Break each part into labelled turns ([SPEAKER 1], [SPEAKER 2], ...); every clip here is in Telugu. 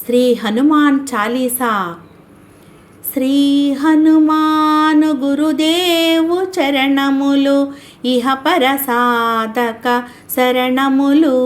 [SPEAKER 1] శ్రీ హనుమాన్ చాలీసా. శ్రీ హనుమాను గురుదేవు చరణములు ఇహపర సాధక శరణములు.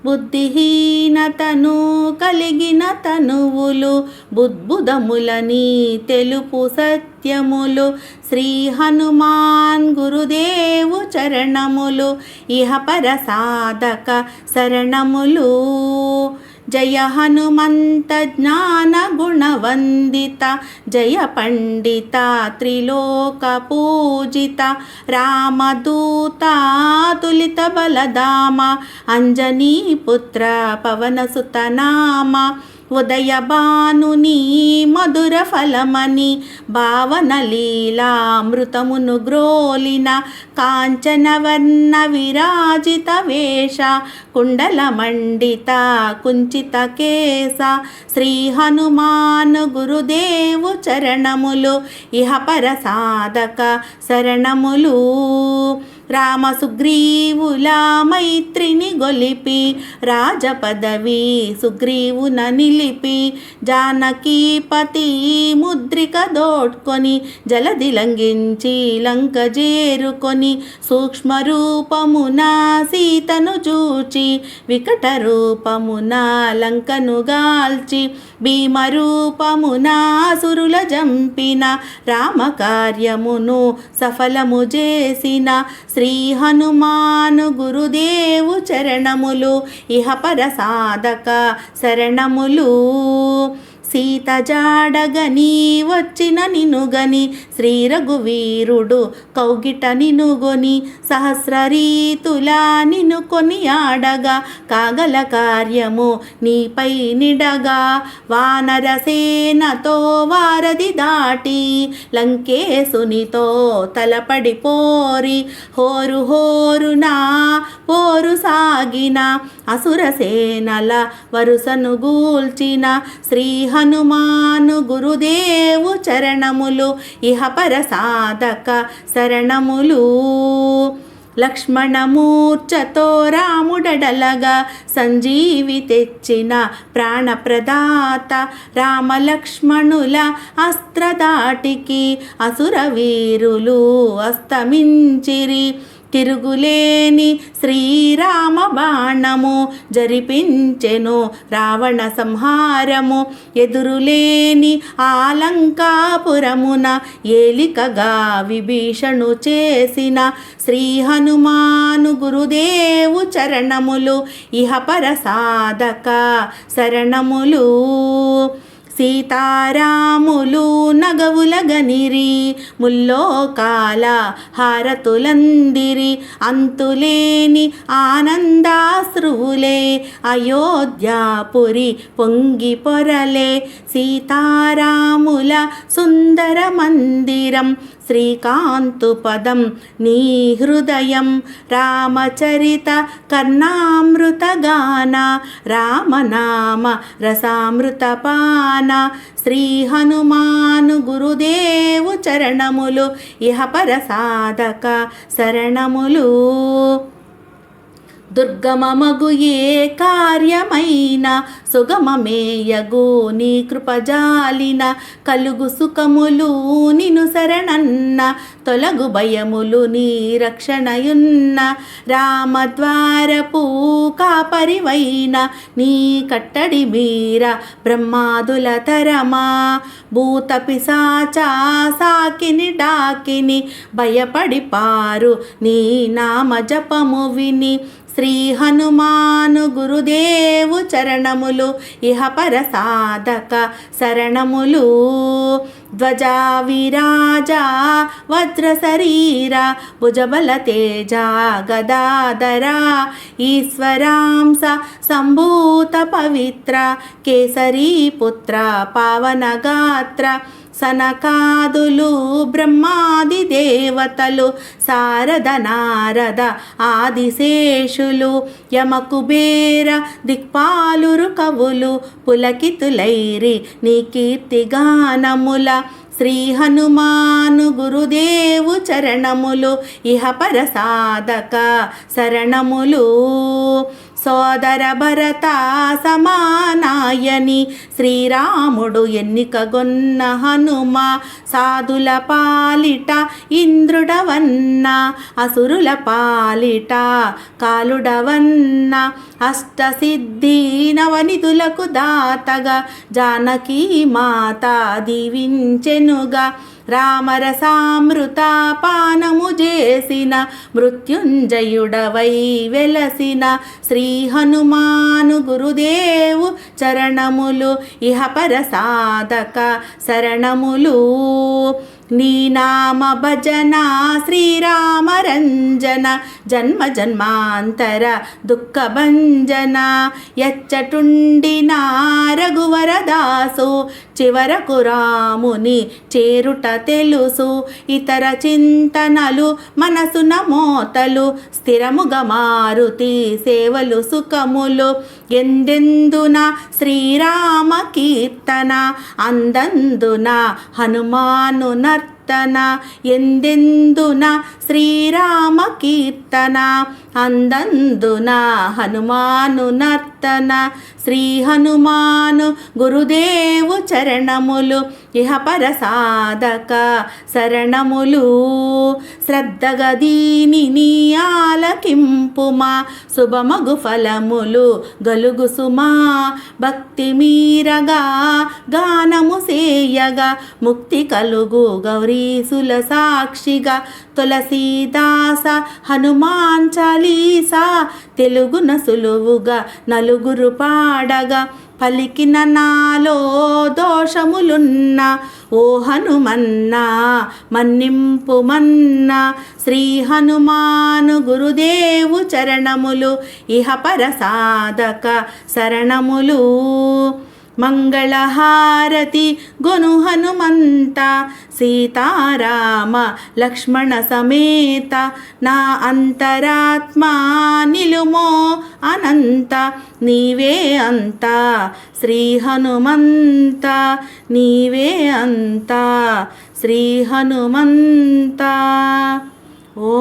[SPEAKER 1] బుద్ధిహీనతను కలిగిన తనువులు బుద్బుదములని తెలుపు సత్యములు. శ్రీ హనుమాన్ గురుదేవు చరణములు ఇహపర సాధక శరణములు. జయ హనుమంత జ్ఞాన గుణవందిత జయ పండిత త్రిలోక పూజిత రామదూత తులిత బలధామ అంజనీ పుత్ర పవనసుత నామ. ఉదయ భానుని మధుర ఫలమని భావన లీలామృతమును గ్రోలిన కాంచనవర్ణ విరాజిత వేష కుండల మండిత కుంచిత కేశ. శ్రీ హనుమాను గురుదేవు చరణములు ఇహపర సాధక శరణములు. రామ సుగ్రీవుల మైత్రిని గొలిపి రాజపదవి సుగ్రీవున నిలిపి జానకీపతి ముద్రిక దోడ్కొని జలది లంఘించి లంక చేరుకొని సూక్ష్మ రూపమున సీతను చూచి వికట రూపమున లంకను గాల్చి భీమ రూపమున సురుల జంపిన రామకార్యమును సఫలము చేసిన శ్రీ హనుమాను గురుదేవు చరణములు ఇహపర సాధక శరణములు. సీత జాడగని వచ్చిన నినుగని శ్రీ రఘువీరుడు కౌగిట నినుగొని సహస్ర రీతులా నిను కొని ఆడగా కాగల కార్యము నీపై నిడగా. వానరసేనతో వారధి దాటి లంకేశునితో తలపడిపోరి హోరు హోరునా పోరు సాగిన అసురసేనల వరుసను గూల్చిన శ్రీ హనుమాను గురుదేవు చరణములు ఇహపర సాధక శరణములు. లక్ష్మణమూర్ఛతో రాముడడలగా సంజీవి తెచ్చిన ప్రాణప్రదాత రామలక్ష్మణుల అస్త్రదాటికి అసుర వీరులు అస్తమించిరి. తిరుగులేని శ్రీరామ బాణము జరిపించెను రావణ సంహారము. ఎదురులేని ఆలంకాపురమున ఏలికగా విభీషణు చేసిన శ్రీ హనుమాను గురుదేవు చరణములు ఇహపర సాధక శరణములు. సీతారాములు నగవులగనిరి ముల్లోకాల హారతులందిరి అంతులేని ఆనందాశ్రువులే అయోధ్యాపురి పొంగి పొరలే. సీతారాముల సుందర మందిరం శ్రీకాంతు పదం నీ హృదయం. రామచరిత కర్ణామృత గాన రామనామ రసామృత పాన. శ్రీ హనుమాను గురుదేవు చరణములు ఇహపర సాధక శరణములు. దుర్గమమగు ఏ కార్యమైన సుగమమేయగు నీ కృపజాలిన కలుగు సుఖములు నిను శరణన్న తొలగు భయములు నీ రక్షణయున్న. రామద్వారపు కాపరివైన నీ కట్టడి మీర బ్రహ్మాదుల తరమా. భూత పిశాచ సాకిని డాకిని భయపడిపారు నీ నామ జపము విని. శ్రీ హనుమాను గురుదేవు చరణములు ఇహపర సాధక శరణములు. ధ్వజా విరాజ వజ్ర శరీర భుజబల తేజ గదాధర ఈశ్వరాంస సంభూత పవిత్ర కేసరీ పుత్ర పావన గాత్ర. సనకాదులు బ్రహ్మాది దేవతలు సారద నారద ఆదిశేషులు యమకుబేర దిక్పాలురు కవులు పులకితులైరి నీ కీర్తిగానముల. శ్రీ హనుమాను గురుదేవు చరణములు ఇహపర సాధక శరణములు. సోదర భరత సమానాయని శ్రీరాముడు ఎన్నికగొన్న హనుమ సాధుల పాలిట ఇంద్రుడవన్న అసురుల పాలిట కాలుడవన్న అష్టసిద్ధి నవనిధులకు దాతగా జానకీ మాత దీవించెనుగా రామరసామృత పానము చేసిన మృత్యుంజయుడవై వెలసిన శ్రీ హనుమాను గురుదేవు చరణములు ఇహపర సాధక శరణములు నీ నామ భజన శ్రీరామ రంజన జన్మ జన్మాంతర దుఃఖ భంజన ఎచ్చటుండిన రఘువరదాసు చివరకు రాముని చేరుట తెలుసు ఇతర చింతనలు మనసున మోతలు స్థిరముగా మారుతి సేవలు సుఖములు ఎందెందున శ్రీరామ కీర్తన అందందున హనుమాను నర్తన ఎందెందున శ్రీరామ కీర్తన అందందున హనుమాను నర్తన శ్రీ హనుమాను గురుదేవు చరణములు ఇహపర సాధక శరణములు శ్రద్ధగా దీనిని ఆలకింపుమా శుభమగు ఫలములు గలుగు సుమా భక్తి మీరగా గానము సేయగా ముక్తి కలుగు గౌరీసుల సాక్షిగా తులసీదాస హనుమాన్ చాలీసా తెలుగున సులువుగా నలుగురు పాడగా పలికిన నాలో దోషములున్నా ఓ హనుమన్నా మన్నింపుమన్నా శ్రీ హనుమాను గురుదేవు చరణములు ఇహపర సాధక శరణములు మంగళహారతి గొను హనుమంత సీతారామ లక్ష్మణ సమేత నా అంతరాత్మా నిలుమో అనంత నీవే అంత శ్రీ హనుమంత నీవే అంత శ్రీ హనుమంత ఓ